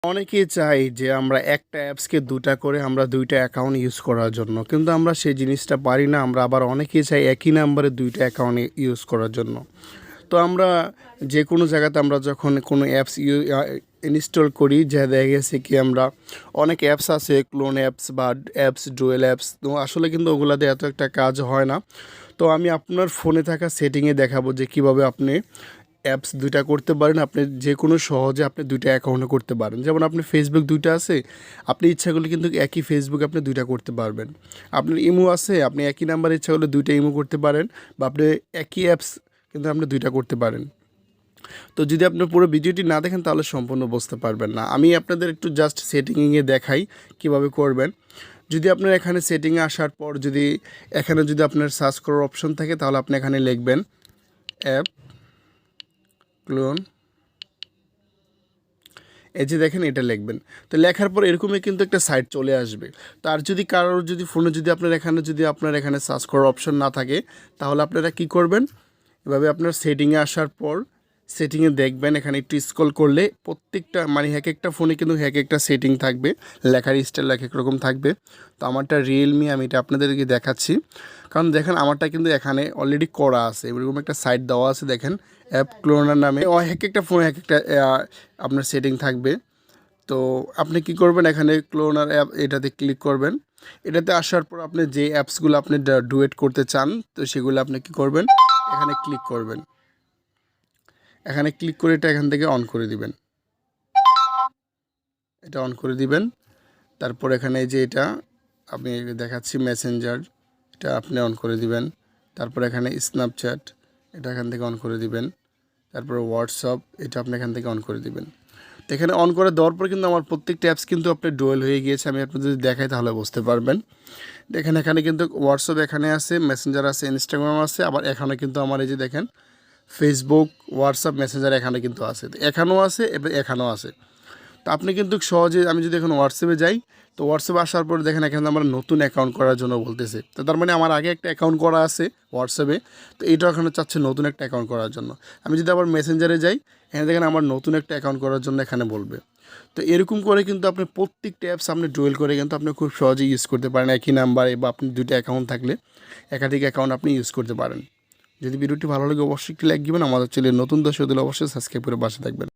অনেকেই চাই যে আমরা একটা অ্যাপসকে দুটা করে আমরা দুইটা অ্যাকাউন্ট ইউজ করার জন্য, কিন্তু আমরা সেই জিনিসটা পারি না। আমরা আবার অনেকেই চাই একই নাম্বারে দুইটা অ্যাকাউন্ট ইউজ করার জন্য। তো আমরা যে কোনো জায়গাতে আমরা যখন কোনো অ্যাপস ইনস্টল করি, যা দেখা গেছে কি আমরা অনেক অ্যাপস আছে, ক্লোন অ্যাপস বা অ্যাপস ডুয়েল অ্যাপস, তো আসলে কিন্তু ওগুলাতে এত একটা কাজ হয় না। তো আমি আপনার ফোনে থাকা সেটিংয়ে দেখাবো যে কীভাবে আপনি অ্যাপস দুইটা করতে পারেন। আপনি যে কোনো সহজে আপনি দুইটা অ্যাকাউন্টে করতে পারেন। যেমন আপনি ফেসবুক দুইটা আছে, আপনি ইচ্ছা করলে কিন্তু একই ফেসবুক আপনি দুইটা করতে পারবেন। আপনার ইমো আছে, আপনি একই নাম্বারে ইচ্ছা করলে দুইটা ইমো করতে পারেন, বা আপনি একই অ্যাপস কিন্তু আপনি দুইটা করতে পারেন। তো যদি আপনি পুরো ভিডিওটি না দেখেন তাহলে সম্পূর্ণ বুঝতে পারবেন না। আমি আপনাদের একটু জাস্ট সেটিংয়ে দেখাই কিভাবে করবেন। যদি আপনার এখানে সেটিংয়ে আসার পর যদি এখানে যদি আপনার সার্চ করার অপশন থাকে, তাহলে আপনি এখানে লিখবেন অ্যাপ ক্লোন, এই যে দেখেন এটা লিখবেন। তো লেখার পর এরকমই কিন্তু একটা সাইট চলে আসবে। তো আর যদি কারোর যদি ফোনে যদি আপনার এখানে সার্চ করার অপশন না থাকে, তাহলে আপনারা কি করবেন, এভাবে আপনার সেটিংয়ে আসার পর সেটিংয়ে দেখবেন এখানে একটু স্ক্রল করলে প্রত্যেকটা মানে এক একটা ফোনে কিন্তু এক একটা সেটিং থাকবে, লেখার স্টাইল এক এক রকম থাকবে। তো আমারটা রিয়েলমি, আমি এটা আপনাদেরকে দেখাচ্ছি। কারণ দেখেন আমারটা কিন্তু এখানে অলরেডি করা আছে, এরকম একটা সাইট দেওয়া আছে দেখেন অ্যাপ ক্লোনার নামে। এক একটা ফোনে এক একটা আপনার সেটিং থাকবে। তো আপনি কি করবেন, এখানে ক্লোনার অ্যাপ এটাতে ক্লিক করবেন। এটাতে আসার পর আপনি যে অ্যাপসগুলো আপনি ডুয়েট করতে চান, তো সেগুলো আপনি কি করবেন, এখানে ক্লিক করবেন। এখানে ক্লিক করে এটা এখান থেকে অন করে দিবেন, এটা অন করে দিবেন। তারপর এখানে যে এটা আমি দেখাচ্ছি মেসেঞ্জার, এটা আপনি অন করে দিবেন। তারপর এখানে স্ন্যাপচ্যাট, এটা এখান থেকে অন করে দিবেন। তারপর হোয়াটসঅ্যাপ, এটা আপনি এখান থেকে অন করে দিবেন। তো এখানে অন করে দেওয়ার পর কিন্তু আমার প্রত্যেকটা অ্যাপস কিন্তু আপনার ডুয়েল হয়ে গিয়েছে। আমি আপনাদের যদি দেখাই তাহলে বুঝতে পারবেন। দেখেন এখানে কিন্তু হোয়াটসঅ্যাপ এখানে আছে, মেসেঞ্জার আছে, ইনস্টাগ্রাম আছে, আবার এখানে কিন্তু আমার এই যে দেখেন ফেসবুক, হোয়াটসঅ্যাপ, মেসেঞ্জার এখানে কিন্তু আছে, এখানেও আছে, এবার এখানেও আছে। তো আপনি কিন্তু সহজে, আমি যদি এখন হোয়াটসঅ্যাপে যাই, তো হোয়াটসঅ্যাপে আসার পর দেখেন এখানে আমার নতুন অ্যাকাউন্ট করার জন্য বলতেছে। তো তার মানে আমার আগে একটা অ্যাকাউন্ট করা আছে হোয়াটসঅ্যাপে, তো এইটা এখানে চাচ্ছে নতুন একটা অ্যাকাউন্ট করার জন্য। আমি যদি আবার মেসেঞ্জারে যাই, এখানে দেখেন আমার নতুন একটা অ্যাকাউন্ট করার জন্য এখানে বলবে। তো এরকম করে কিন্তু আপনি প্রত্যেকটা অ্যাপস আপনি ডুয়েল করে কিন্তু আপনি খুব সহজেই ইউজ করতে পারেন একই নাম্বারে, বা আপনি দুটো অ্যাকাউন্ট থাকলে একাধিক অ্যাকাউন্ট আপনি ইউজ করতে পারেন। যদি ভিডিওটি ভালো লাগে অবশ্যই একটি লাইক দিবেন। আমাদের চ্যানেলে নতুন দর্শক হলে অবশ্যই সাবস্ক্রাইব করে পাশে থাকবেন।